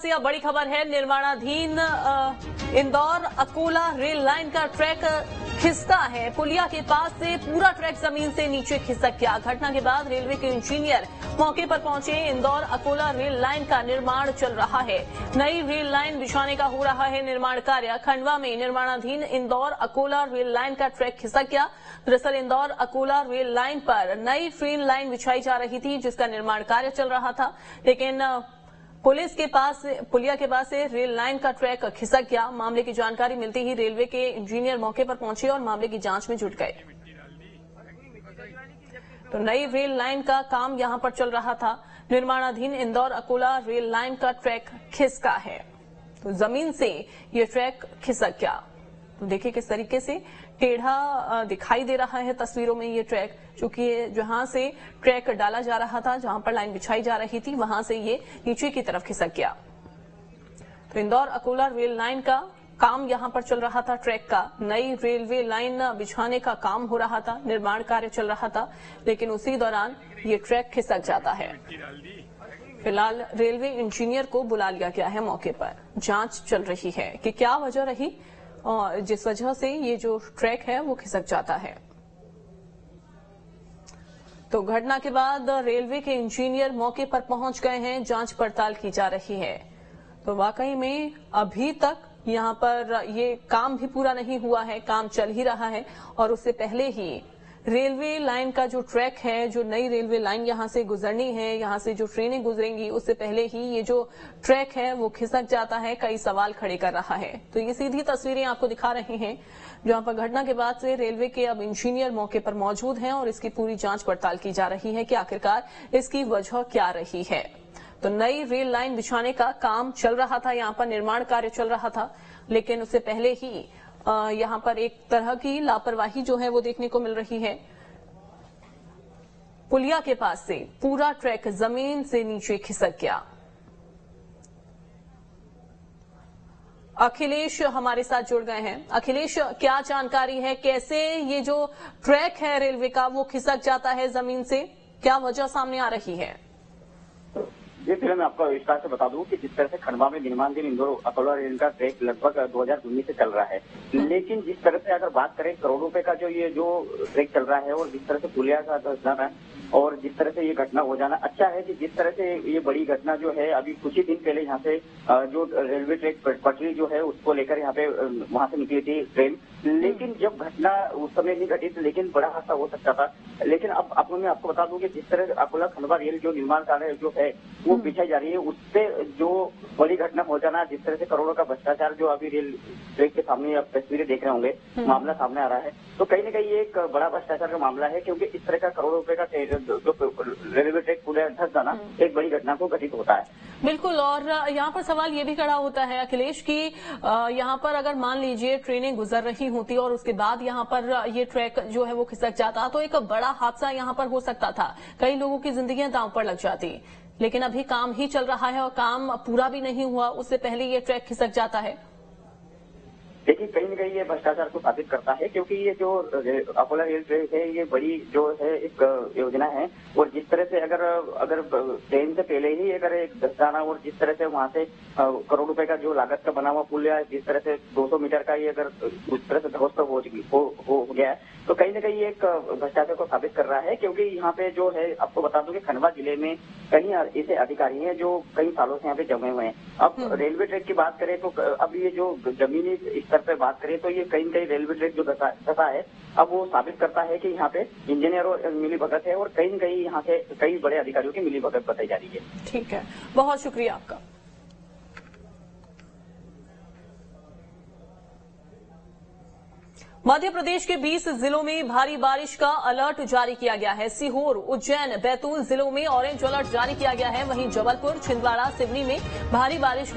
से अब बड़ी खबर है। निर्माणाधीन इंदौर अकोला रेल लाइन का ट्रैक खिसका है। पुलिया के पास से पूरा ट्रैक जमीन से नीचे खिसक गया। घटना के बाद रेलवे के इंजीनियर मौके पर पहुंचे। इंदौर अकोला रेल लाइन का निर्माण चल रहा है। नई रेल लाइन बिछाने का हो रहा है निर्माण कार्य। खंडवा में निर्माणाधीन इंदौर अकोला रेल लाइन का ट्रैक खिसक गया। दरअसल इंदौर अकोला रेल लाइन पर नई ट्रेन लाइन बिछाई जा रही थी, जिसका निर्माण कार्य चल रहा था, लेकिन पुलिया के पास से रेल लाइन का ट्रैक खिसक गया। मामले की जानकारी मिलते ही रेलवे के इंजीनियर मौके पर पहुंचे और मामले की जांच में जुट गए। तो नई रेल लाइन का काम यहां पर चल रहा था। निर्माणाधीन इंदौर अकोला रेल लाइन का ट्रैक खिसका है, तो जमीन से ये ट्रैक खिसक गया। तो देखिए किस तरीके से टेढ़ा दिखाई दे रहा है तस्वीरों में ये ट्रैक, चूंकि जहां से ट्रैक डाला जा रहा था, जहां पर लाइन बिछाई जा रही थी, वहां से ये नीचे की तरफ खिसक गया। तो इंदौर अकोला रेल लाइन का काम यहां पर चल रहा था। ट्रैक का नई रेलवे लाइन बिछाने का काम हो रहा था, निर्माण कार्य चल रहा था, लेकिन उसी दौरान ये ट्रैक खिसक जाता है। फिलहाल रेलवे इंजीनियर को बुला लिया गया है मौके पर। जांच चल रही है कि क्या वजह रही और जिस वजह से ये जो ट्रैक है वो खिसक जाता है। तो घटना के बाद रेलवे के इंजीनियर मौके पर पहुंच गए हैं। जांच पड़ताल की जा रही है। तो वाकई में अभी तक यहां पर ये काम भी पूरा नहीं हुआ है, काम चल ही रहा है, और उससे पहले ही रेलवे लाइन का जो ट्रैक है, जो नई रेलवे लाइन यहां से गुजरनी है, यहां से जो ट्रेनें गुजरेंगी, उससे पहले ही ये जो ट्रैक है वो खिसक जाता है। कई सवाल खड़े कर रहा है। तो ये सीधी तस्वीरें आपको दिखा रहे हैं, जहां पर घटना के बाद से रेलवे के अब इंजीनियर मौके पर मौजूद हैं और इसकी पूरी जांच पड़ताल की जा रही है कि आखिरकार इसकी वजह क्या रही है। तो नई रेल लाइन बिछाने का काम चल रहा था, यहां पर निर्माण कार्य चल रहा था, लेकिन उससे पहले ही यहां पर एक तरह की लापरवाही जो है वो देखने को मिल रही है। पुलिया के पास से पूरा ट्रैक जमीन से नीचे खिसक गया। अखिलेश हमारे साथ जुड़ गए हैं। अखिलेश, क्या जानकारी है, कैसे ये जो ट्रैक है रेलवे का वो खिसक जाता है जमीन से, क्या वजह सामने आ रही है? जी, फिर मैं आपको विस्तार से बता दूं कि जिस तरह से खंडवा में निर्माणाधीन इंदौर अकोला रेल का ट्रैक लगभग 2019 से चल रहा है, लेकिन जिस तरह से अगर बात करें करोड़ों रुपए का जो ट्रैक चल रहा है और जिस तरह से पुलिया का घटना और जिस तरह से ये घटना हो जाना अच्छा है कि जिस तरह से ये बड़ी घटना जो है अभी कुछ ही दिन पहले यहाँ से जो रेलवे ट्रैक पटरी जो है उसको लेकर यहाँ पे वहां से निकली थी ट्रेन, लेकिन जब घटना उस समय नहीं घटी थी, लेकिन बड़ा हादसा हो सकता था। लेकिन अब मैं आपको बता दूं कि जिस तरह अकोला खंडवा रेल जो निर्माण कार्य जो है वो बिछाई जा रही है, उससे जो बड़ी घटना हो जाना, जिस तरह से करोड़ों का भ्रष्टाचार जो अभी रेल ट्रैक के सामने आप तस्वीरें देख रहे होंगे, मामला सामने आ रहा है, तो कहीं न कहीं एक बड़ा भ्रष्टाचार का मामला है, क्योंकि इस तरह का करोड़ों रुपए का जो रेलवे ट्रैक पूरे धस जाना एक बड़ी घटना को घटित होता है। बिल्कुल, और यहाँ पर सवाल ये भी खड़ा होता है अखिलेश की यहाँ पर अगर मान लीजिए ट्रेनें गुजर रही होती और उसके बाद यहाँ पर ये ट्रैक जो है वो खिसक जाता, तो एक बड़ा हादसा यहाँ पर हो सकता था, कई लोगों की जिंदगियां दांव पर लग जाती। लेकिन अभी काम ही चल रहा है और काम पूरा भी नहीं हुआ, उससे पहले ये ट्रैक खिसक जाता है। देखिए, कहीं न कहीं ये भ्रष्टाचार को साबित करता है, क्योंकि ये जो अकोला रेल ट्रैक है ये बड़ी जो है एक योजना है, और जिस तरह से अगर ट्रेन से पहले ही अगर एक धस जाना और जिस तरह से वहां से करोड़ रुपए का जो लागत का बना हुआ पुल है, जिस तरह से 200 मीटर का ये अगर उस तरह से ध्वस्त हो गया है, तो कहीं न कहीं एक भ्रष्टाचार को साबित कर रहा है। क्योंकि यहाँ पे जो है आपको बता दूं कि खंडवा जिले में कई ऐसे अधिकारी हैं जो कई सालों से यहाँ पे जमे हुए हैं। अब रेलवे ट्रैक की बात करें तो अब ये जो जमीनी स्तर पे बात करें तो ये कहीं न कहीं रेलवे ट्रैक जो धसा है, अब वो साबित करता है कि यहाँ पे इंजीनियरों मिली भगत है और कहीं न कहीं यहाँ से कई बड़े अधिकारियों की मिली भगत बताई जा रही है। ठीक है, बहुत शुक्रिया आपका। मध्य प्रदेश के 20 जिलों में भारी बारिश का अलर्ट जारी किया गया है। सीहोर, उज्जैन, बैतूल जिलों में ऑरेंज अलर्ट जारी किया गया है। वहीं जबलपुर, छिंदवाड़ा, सिवनी में भारी बारिश